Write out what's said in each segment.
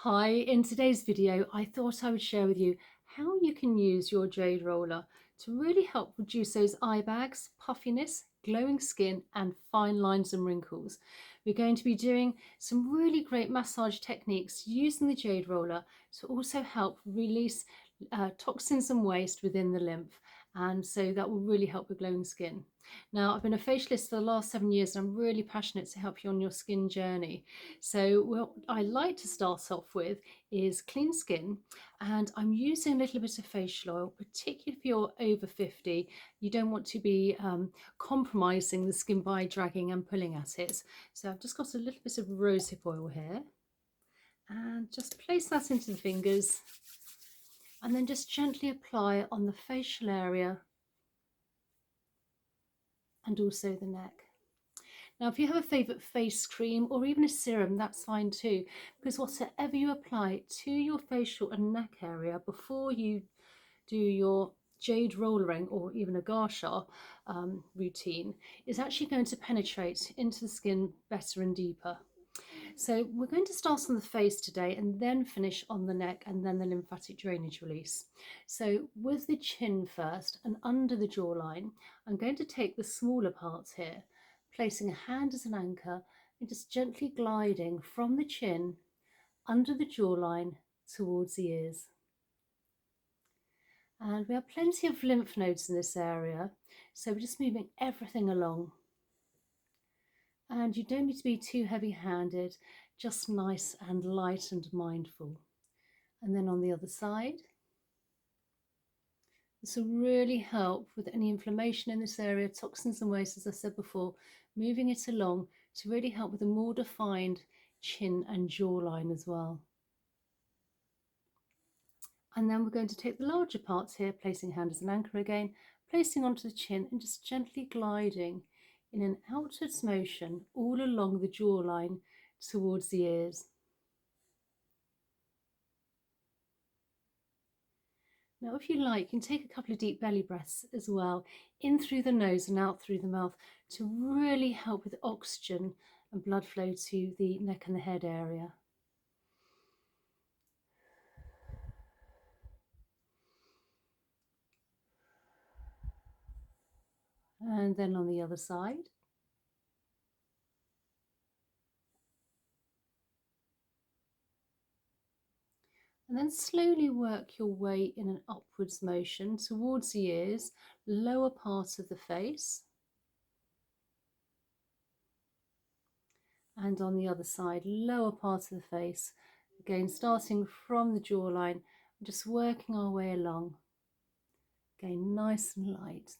Hi, in today's video, I thought I would share with you how you can use your Jade roller to really help reduce those eye bags, puffiness, glowing skin, and fine lines and wrinkles. We're going to be doing some really great massage techniques using the Jade roller to also help release toxins and waste within the lymph. And so that will really help with glowing skin. Now, I've been a facialist for the last 7 years and I'm really passionate to help you on your skin journey. So what I like to start off with is clean skin, and I'm using a little bit of facial oil, particularly if you're over 50. You don't want to be compromising the skin by dragging and pulling at it. So I've just got a little bit of rosehip oil here and just place that into the fingers and then just gently apply on the facial area and also the neck. Now, if you have a favourite face cream or even a serum, that's fine too, because whatever you apply to your facial and neck area before you do your jade rollering or even a gua sha routine is actually going to penetrate into the skin better and deeper. So we're going to start on the face today and then finish on the neck and then the lymphatic drainage release. So with the chin first and under the jawline, I'm going to take the smaller parts here, placing a hand as an anchor and just gently gliding from the chin under the jawline towards the ears. And we have plenty of lymph nodes in this area, so we're just moving everything along. And you don't need to be too heavy-handed, just nice and light and mindful. And then on the other side, this will really help with any inflammation in this area, toxins and waste, as I said before, moving it along to really help with a more defined chin and jawline as well. And then we're going to take the larger parts here, placing hand as an anchor again, placing onto the chin and just gently gliding in an outwards motion all along the jawline towards the ears. Now, if you like, you can take a couple of deep belly breaths as well, in through the nose and out through the mouth, to really help with oxygen and blood flow to the neck and the head area. And then on the other side. And then slowly work your way in an upwards motion towards the ears, lower part of the face. And on the other side, lower part of the face. Again, starting from the jawline, just working our way along. Again, nice and light.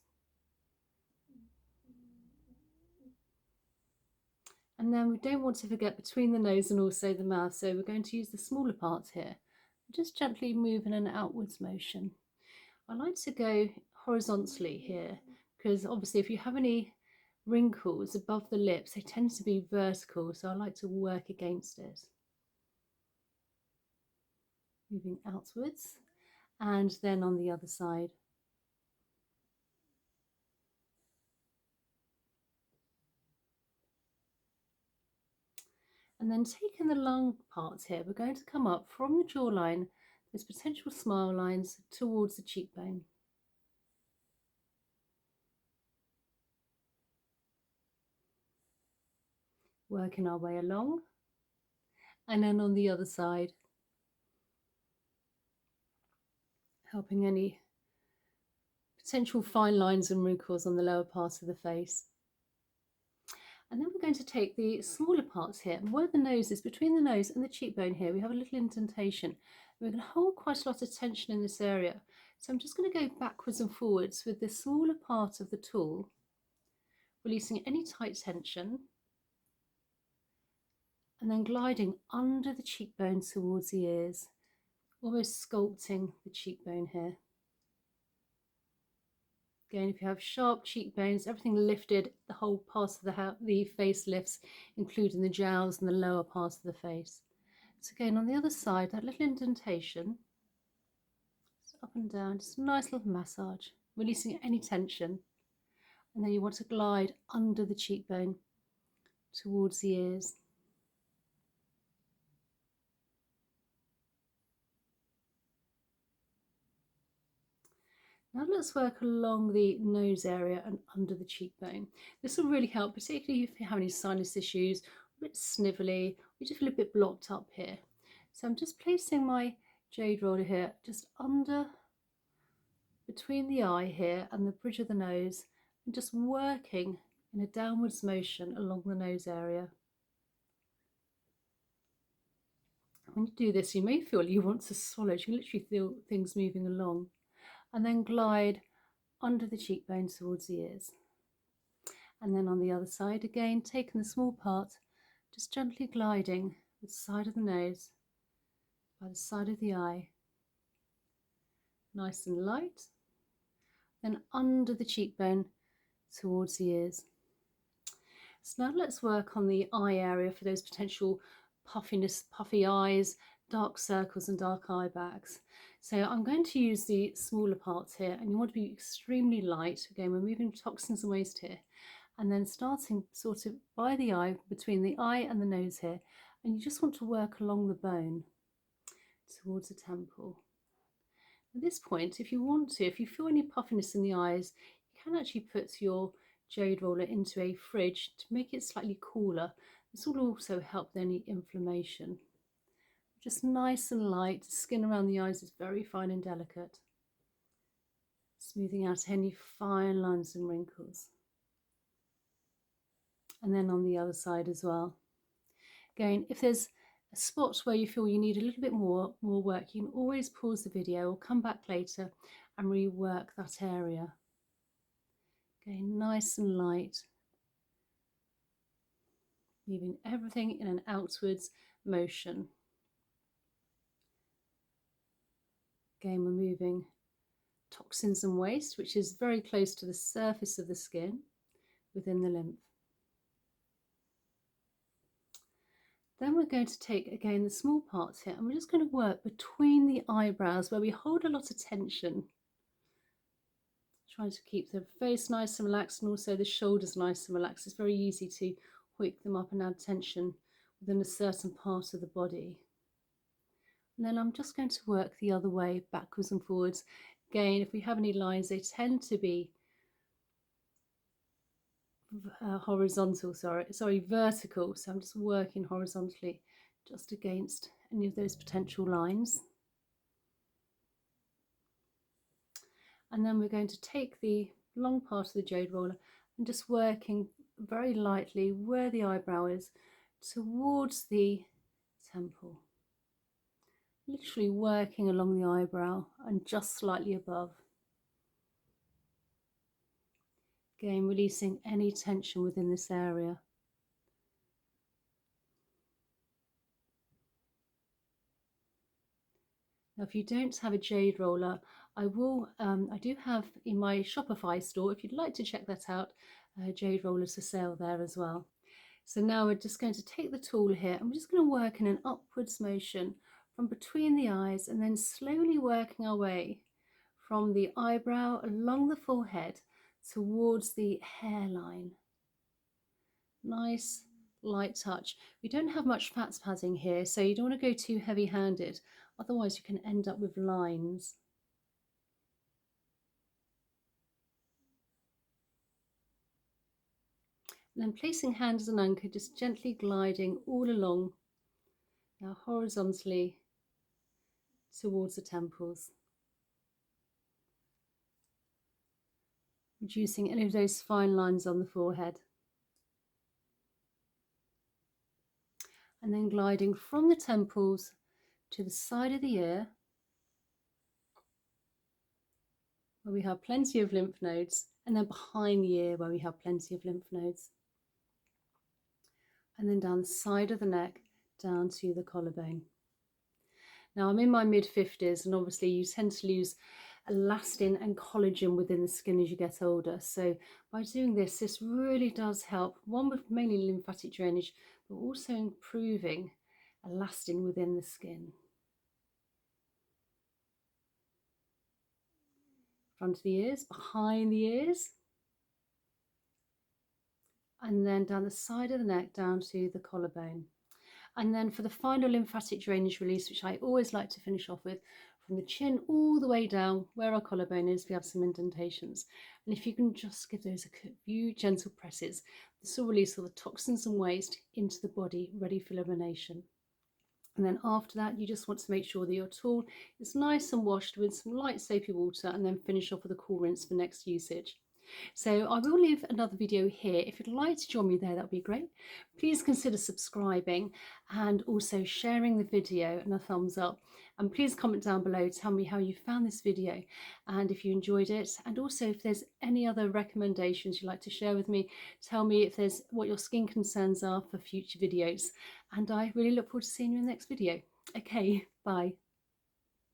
And then we don't want to forget between the nose and also the mouth, so we're going to use the smaller parts here. Just gently move in an outwards motion. I like to go horizontally here because obviously if you have any wrinkles above the lips, they tend to be vertical, so I like to work against it. Moving outwards and then on the other side. And then taking the lung parts here, we're going to come up from the jawline, those potential smile lines, towards the cheekbone. Working our way along. And then on the other side, helping any potential fine lines and wrinkles on the lower part of the face. And then we're going to take the smaller parts here, and where the nose is, between the nose and the cheekbone here, we have a little indentation. We're going to hold quite a lot of tension in this area. So I'm just going to go backwards and forwards with the smaller part of the tool, releasing any tight tension, and then gliding under the cheekbone towards the ears, almost sculpting the cheekbone here. Again, if you have sharp cheekbones, everything lifted, the whole part of the face lifts, including the jowls and the lower part of the face. So again, on the other side, that little indentation, just up and down, just a nice little massage, releasing any tension. And then you want to glide under the cheekbone towards the ears. Now let's work along the nose area and under the cheekbone. This will really help, particularly if you have any sinus issues, a bit snivelly, or just feel a bit blocked up here. So I'm just placing my jade roller here, just under, between the eye here and the bridge of the nose, and just working in a downwards motion along the nose area. When you do this, you may feel you want to swallow. You can literally feel things moving along. And then glide under the cheekbone towards the ears. And then on the other side, again, taking the small part, just gently gliding the side of the nose, by the side of the eye, nice and light. Then under the cheekbone towards the ears. So now let's work on the eye area for those potential puffiness, puffy eyes, dark circles and dark eye bags. So I'm going to use the smaller parts here, and you want to be extremely light. Again, we're moving toxins and waste here. And then starting sort of by the eye, between the eye and the nose here, and you just want to work along the bone towards the temple. At this point, if you want to, if you feel any puffiness in the eyes, you can actually put your jade roller into a fridge to make it slightly cooler. This will also help with any inflammation. Just nice and light. The skin around the eyes is very fine and delicate, smoothing out any fine lines and wrinkles. And then on the other side as well. Again, if there's a spot where you feel you need a little bit more work, you can always pause the video or come back later and rework that area. Again, nice and light, leaving everything in an outwards motion. Again, removing toxins and waste, which is very close to the surface of the skin within the lymph. Then we're going to take, again, the small parts here, and we're just going to work between the eyebrows where we hold a lot of tension. Trying to keep the face nice and relaxed, and also the shoulders nice and relaxed. It's very easy to wake them up and add tension within a certain part of the body. And then I'm just going to work the other way, backwards and forwards. Again, if we have any lines, they tend to be vertical. So I'm just working horizontally just against any of those potential lines. And then we're going to take the long part of the jade roller and just working very lightly where the eyebrow is towards the temple. Literally working along the eyebrow and just slightly above. Again, releasing any tension within this area. Now, if you don't have a jade roller, I do have in my Shopify store, if you'd like to check that out, jade rollers for sale there as well. So now we're just going to take the tool here, and we're just going to work in an upwards motion from between the eyes, and then slowly working our way from the eyebrow along the forehead towards the hairline. Nice light touch. We don't have much fat padding here, so you don't want to go too heavy-handed, otherwise you can end up with lines. And then placing hand as an anchor, just gently gliding all along, now horizontally towards the temples, reducing any of those fine lines on the forehead. And then gliding from the temples to the side of the ear, where we have plenty of lymph nodes, and then behind the ear where we have plenty of lymph nodes. And then down the side of the neck, down to the collarbone. Now, I'm in my mid-50s, and obviously you tend to lose elastin and collagen within the skin as you get older. So by doing this, this really does help, one with mainly lymphatic drainage, but also improving elastin within the skin. Front of the ears, behind the ears, and then down the side of the neck, down to the collarbone. And then for the final lymphatic drainage release, which I always like to finish off with, from the chin all the way down where our collarbone is. We have some indentations, and if you can just give those a few gentle presses, this will release all the toxins and waste into the body, ready for elimination. And then after that, you just want to make sure that your tool is nice and washed with some light soapy water, and then finish off with a cool rinse for next usage. So I will leave another video here. If you'd like to join me there, that would be great. Please consider subscribing and also sharing the video and a thumbs up. And please comment down below, tell me how you found this video and if you enjoyed it. And also if there's any other recommendations you'd like to share with me, tell me if there's what your skin concerns are for future videos. And I really look forward to seeing you in the next video. Okay, bye.